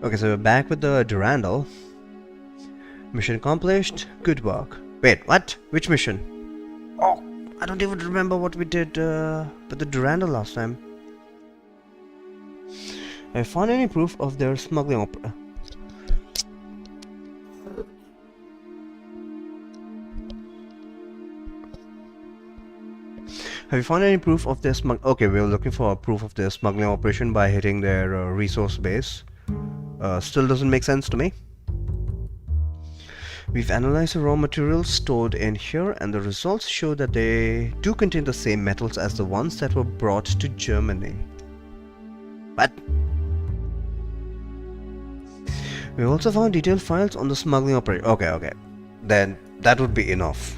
Okay, so we're back with the Durandal. Mission accomplished. Good work. Wait, what? Which mission? Oh, I don't even remember what we did with the Durandal last time. I found any proof of their smuggling Have you found any proof of their Okay, we were looking for a proof of their smuggling operation by hitting their resource base. Still doesn't make sense to me. We've analyzed the raw materials stored in here, and the results show that they do contain the same metals as the ones that were brought to Germany. What? We also found detailed files on the smuggling operation. Okay. Then that would be enough.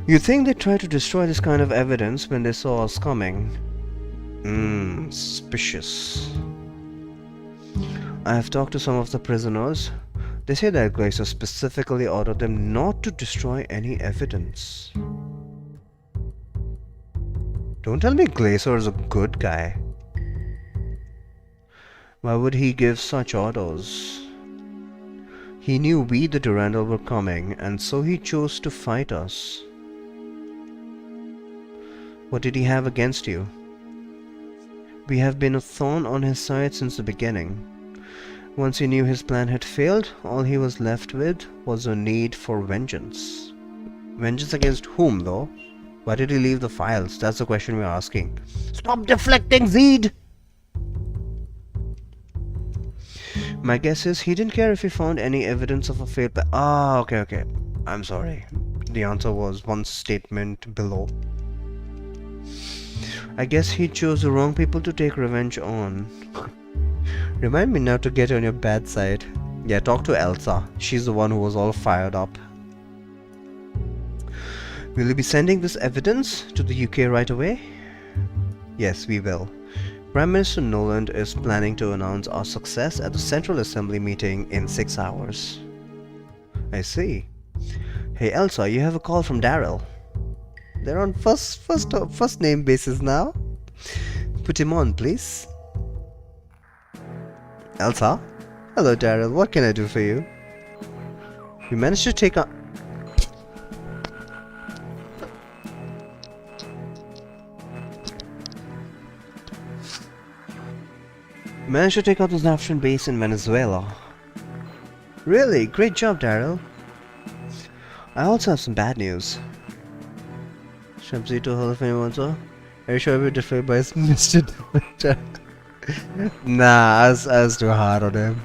You think they tried to destroy this kind of evidence when they saw us coming? Suspicious. I have talked to some of the prisoners. They say that Glacier specifically ordered them not to destroy any evidence. Don't tell me Glacier is a good guy. Why would he give such orders? He knew we, the Durandal, were coming, and so he chose to fight us. What did he have against you? We have been a thorn on his side since the beginning. Once he knew his plan had failed, all he was left with was a need for vengeance. Vengeance against whom, though? Why did he leave the files? That's the question we're asking. Stop deflecting, Zed! My guess is he didn't care if he found any evidence of a failed plan. Okay. I'm sorry. The answer was one statement below. I guess he chose the wrong people to take revenge on. Remind me now to get on your bad side. Yeah, talk to Elsa. She's the one who was all fired up. Will you be sending this evidence to the UK right away? Yes, we will. Prime Minister Noland is planning to announce our success at the Central Assembly meeting in 6 hours. I see. Hey Elsa, you have a call from Daryl. They're on first name basis now. Put him on, please. Elsa? Hello Daryl, what can I do for you? We managed to take out... the Zafran base in Venezuela. Really? Great job, Daryl. I also have some bad news. Shamsito Hall of Fame, sir? Are you sure we're defeated by Mr. Dillinger? Nah, I was too hard on him.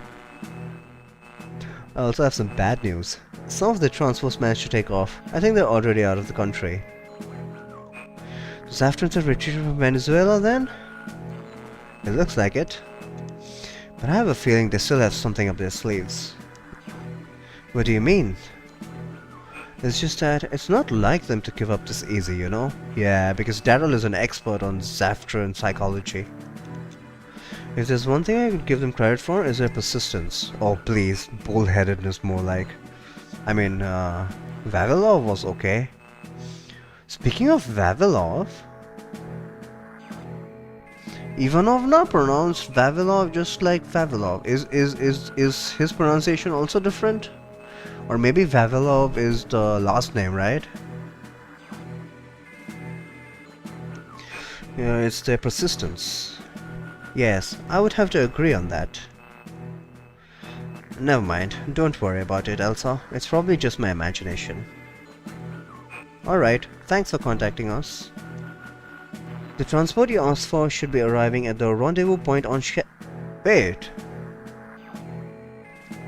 I also have some bad news. Some of the transports managed to take off. I think they're already out of the country. The Zaftrans have retreated from Venezuela then? It looks like it. But I have a feeling they still have something up their sleeves. What do you mean? It's just that it's not like them to give up this easy, you know? Yeah, because Daryl is an expert on Zaftran psychology. If there's one thing I could give them credit for, is their persistence. Oh please, bullheadedness more like. I mean, Vavilov was okay. Speaking of Vavilov, Ivanovna pronounced Vavilov just like Vavilov. Is his pronunciation also different? Or maybe Vavilov is the last name, right? Yeah, it's their persistence. Yes, I would have to agree on that. Never mind, don't worry about it, Elsa. It's probably just my imagination. Alright, thanks for contacting us. The transport you asked for should be arriving at the rendezvous point on Wait.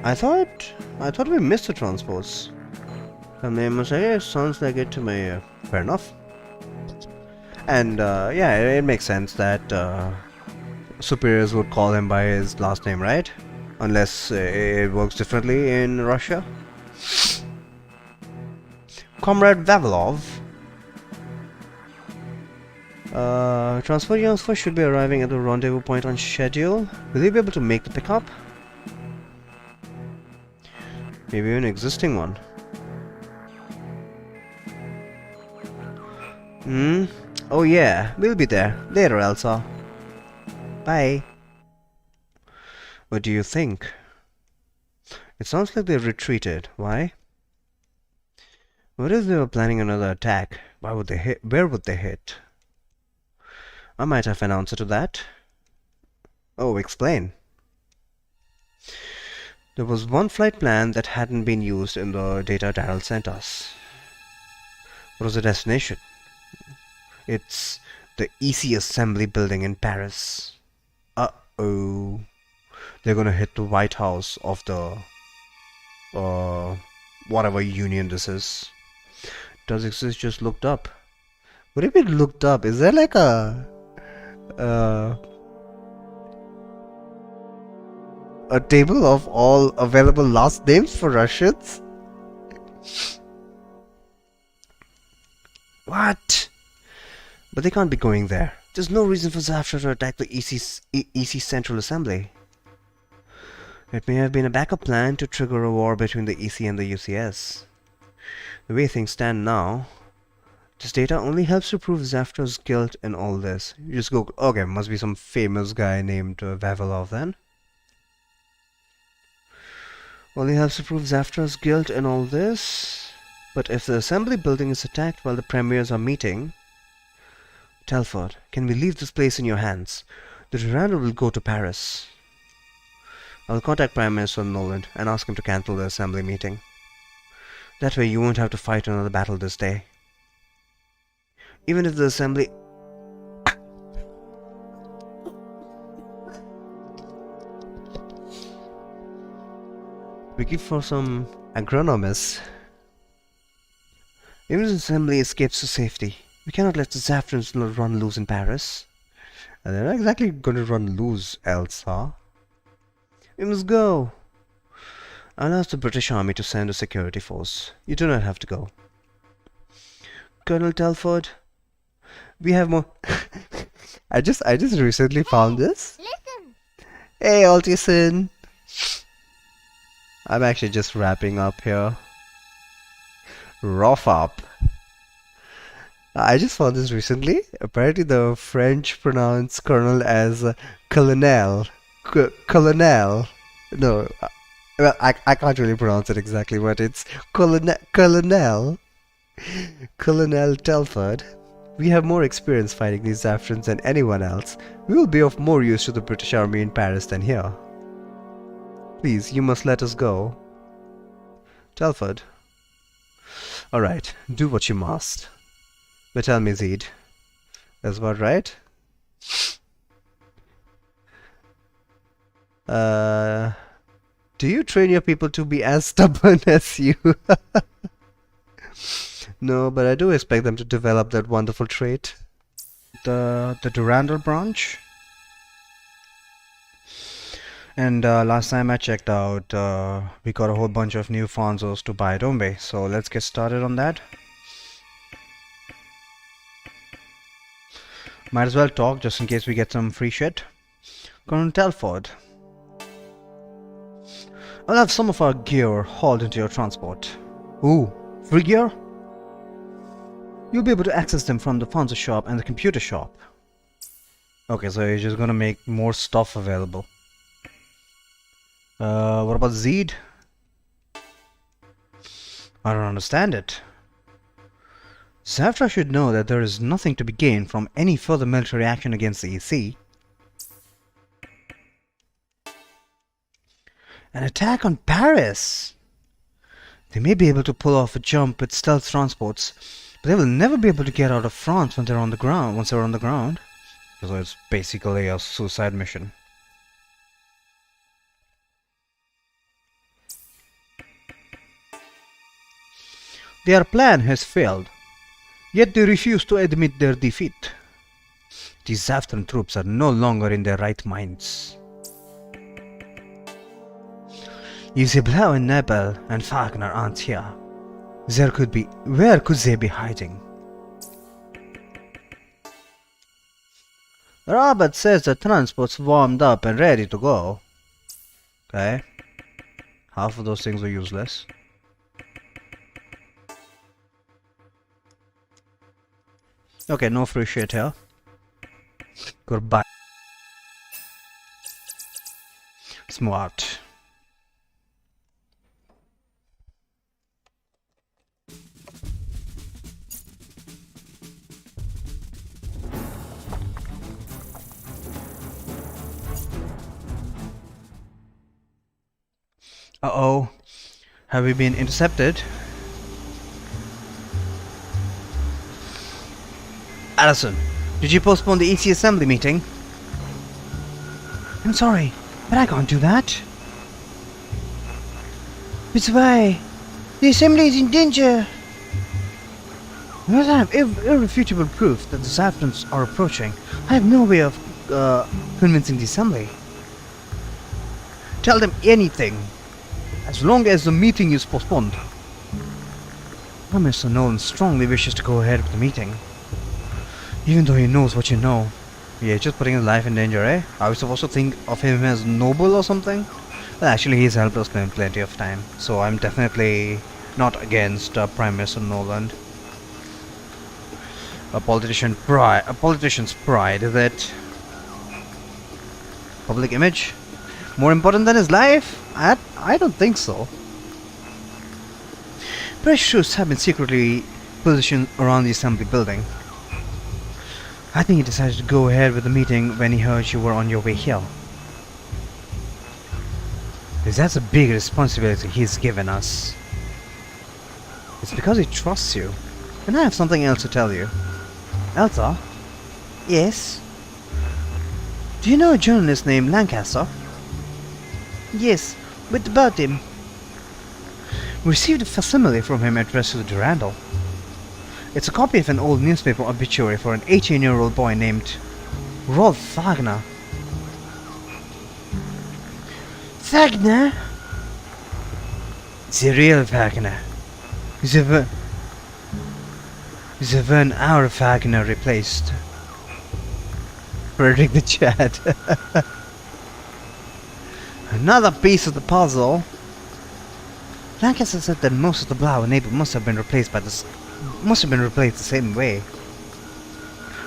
I thought we missed the transports. It sounds like it to me. Fair enough. And yeah, it makes sense that superiors would call him by his last name, right? Unless it works differently in Russia. Comrade Vavilov. Transport transfer should be arriving at the rendezvous point on schedule. Will you be able to make the pickup? Maybe an existing one. Oh yeah, we'll be there. Later, Elsa. Bye. What do you think? It sounds like they've retreated. Why? What if they were planning another attack? Why would they hit? Where would they hit? I might have an answer to that. Oh, explain. There was one flight plan that hadn't been used in the data Daryl sent us. What was the destination? It's the EC Assembly Building in Paris. Uh-oh. They're gonna hit the White House of the whatever union this is. Does exist just looked up? What do you mean looked up? Is there like a table of all available last names for Russians? What? But they can't be going there. There's no reason for Zafra to attack the EC Central Assembly. It may have been a backup plan to trigger a war between the EC and the UCS. The way things stand now, this data only helps to prove Zafra's guilt in all this. You just go, okay, must be some famous guy named Vavilov then. Only helps to prove Zafra's guilt in all this. But if the assembly building is attacked while the premiers are meeting... Telford, can we leave this place in your hands? The Durandal will go to Paris. I'll contact Prime Minister Noland and ask him to cancel the assembly meeting. That way you won't have to fight another battle this day. Even if the assembly... Wiki for some agronomists. Even if the assembly escapes to safety, we cannot let the Zafrans run loose in Paris. And they're not exactly going to run loose else, huh? We must go. I'll ask the British Army to send a security force. You do not have to go. Colonel Telford, we have more... I just recently found this. Listen. Hey, Altison. I'm actually just wrapping up here. Rough up. I just found this recently. Apparently the French pronounce colonel as colonel. Colonel. No, well, I can't really pronounce it exactly, but it's Colonel Telford. We have more experience fighting these Zafrans than anyone else. We will be of more use to the British Army in Paris than here. Please, you must let us go. Telford. Alright, do what you must. But tell me, Zed. That's about right? Do you train your people to be as stubborn as you? No, but I do expect them to develop that wonderful trait. The Durandal branch? And last time I checked out, we got a whole bunch of new Fonzos to buy at Ombe, so let's get started on that. Might as well talk just in case we get some free shit. Colonel Telford, I'll have some of our gear hauled into your transport. Ooh, free gear? You'll be able to access them from the Fonzo shop and the computer shop. Okay, so you're just gonna make more stuff available. What about Zed? I don't understand it. Zafra should know that there is nothing to be gained from any further military action against the EC. An attack on Paris! They may be able to pull off a jump with stealth transports, but they will never be able to get out of France when they're on the ground. So it's basically a suicide mission. Their plan has failed, yet they refuse to admit their defeat. These Zafran troops are no longer in their right minds. If Zeblau and Nebel and Fagner aren't here, where could they be hiding? Robert says the transport's warmed up and ready to go. Okay. Half of those things are useless. Okay, no free shit here. Goodbye. Let's move out. Uh-oh. Have we been intercepted? Allison, did you postpone the EC assembly meeting? I'm sorry, but I can't do that. It's why the assembly is in danger. We must have irrefutable proof that the Zafrans are approaching. I have no way of convincing the assembly. Tell them anything, as long as the meeting is postponed. Mr. Nolan strongly wishes to go ahead with the meeting, even though he knows what you know. Yeah, just putting his life in danger, eh? Are we supposed to think of him as noble or something? Well, actually, he's helped us plenty of time, so I'm definitely not against Prime Minister Nolan. A politician's pride, is it? Public image? More important than his life? I don't think so. Precious troops have been secretly positioned around the assembly building. I think he decided to go ahead with the meeting when he heard you were on your way here. Because that's a big responsibility he's given us. It's because he trusts you. And I have something else to tell you. Elsa? Yes? Do you know a journalist named Lancaster? Yes, but about him. We received a facsimile from him addressed to the Durandal. It's a copy of an old newspaper obituary for an 18-year-old boy named Rolf Wagner. Wagner? The real Wagner. The one our Wagner replaced. Frederick the Chad. Another piece of the puzzle. Lancaster said that most of the Blau and Naval must have been replaced the same way.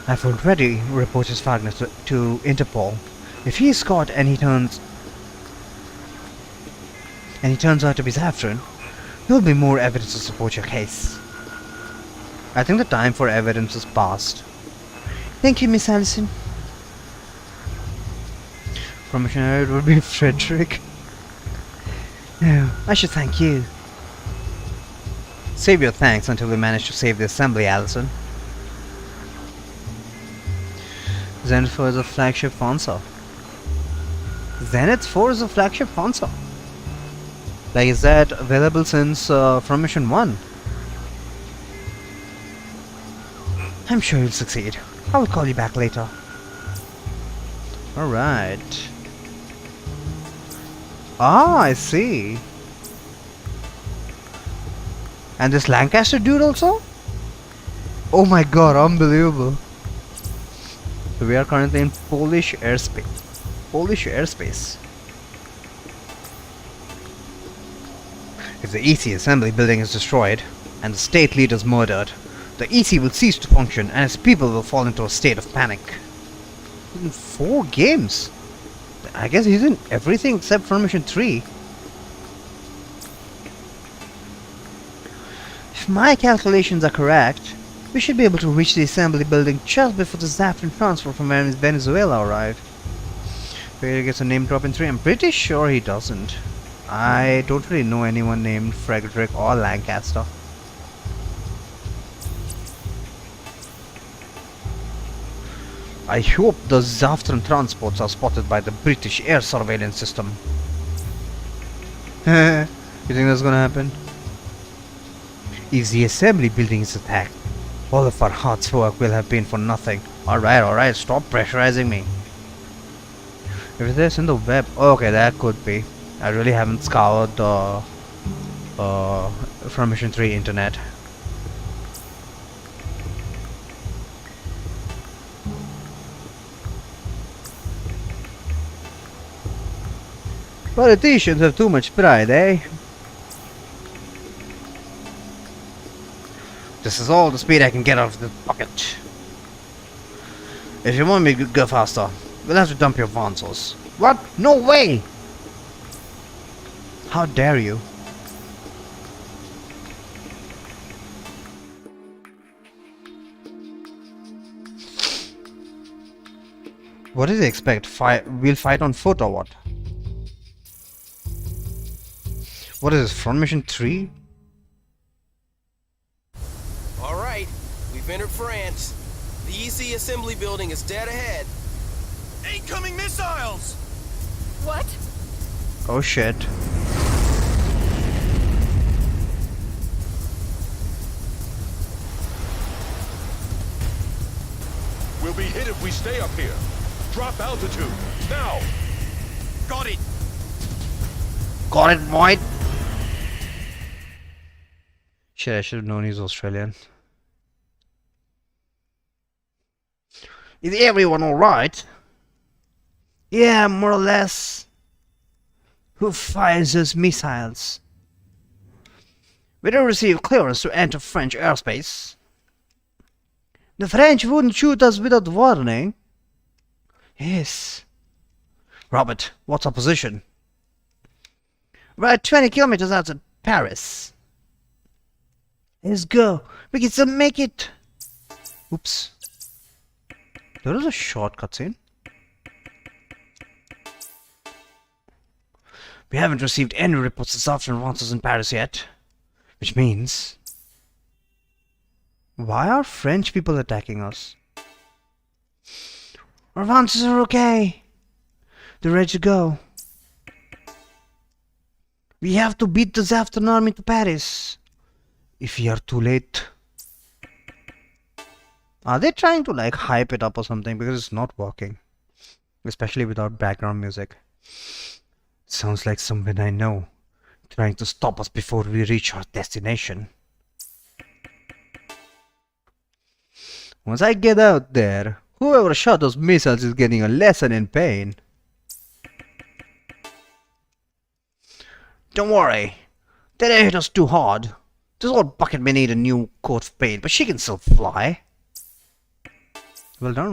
I've already reported Wagner to Interpol. If he is caught and he turns out to be Zafran, there will be more evidence to support your case. I think the time for evidence is past. Thank you, Miss Allison. Commissioner, it would be Frederick. No, I should thank you. Save your thanks until we manage to save the assembly, Allison. Zenith 4 is a flagship sponsor. Zenith 4 is a flagship sponsor. Like, is that available since from Mission 1? I'm sure you'll succeed. I will call you back later. Alright. Ah, I see. And this Lancaster dude also? Oh my god, unbelievable. So we are currently in Polish airspace. If the EC assembly building is destroyed, and the state leaders murdered, the EC will cease to function and its people will fall into a state of panic. In 4 games? I guess he's in everything except for Mission 3. If my calculations are correct, we should be able to reach the assembly building just before the Zafran transfer from Venezuela arrive. Vader gets a name drop in 3. I'm pretty sure he doesn't. I don't really know anyone named Frederick or Lancaster. I hope the Zafran transports are spotted by the British air surveillance system. You think that's gonna happen? If the assembly building is attacked, all of our hard work will have been for nothing. Alright, stop pressurizing me. If there's in the web, okay, that could be. I really haven't scoured the from Mission 3 internet. Politicians have too much pride, eh? This is all the speed I can get out of the pocket. If you want me to go faster, we'll have to dump your Vonsos. What? No way! How dare you? What did they expect? We'll fight on foot or what? What is this, Front Mission 3? Alright, we've entered France. The EC assembly building is dead ahead. Incoming missiles! What? Oh shit. We'll be hit if we stay up here. Drop altitude, now! Got it! Got it, boy! Shit, I should have known he's Australian. Is everyone alright? Yeah, more or less. Who fires those missiles? We don't receive clearance to enter French airspace. The French wouldn't shoot us without warning. Yes. Robert, what's our position? We're at 20 kilometers outside Paris. Let's go. We can still make it. Oops. There was a short cutscene. We haven't received any reports this afternoon once us in Paris yet. Which means... why are French people attacking us? Our advances are okay. They're ready to go. We have to beat the Zaftan army to Paris. If we are too late. Are they trying to like hype it up or something? Because it's not working. Especially without background music. Sounds like someone I know. Trying to stop us before we reach our destination. Once I get out there, whoever shot those missiles is getting a lesson in pain. Don't worry. They didn't hit us too hard. This old bucket may need a new coat of paint, but she can still fly. Well done.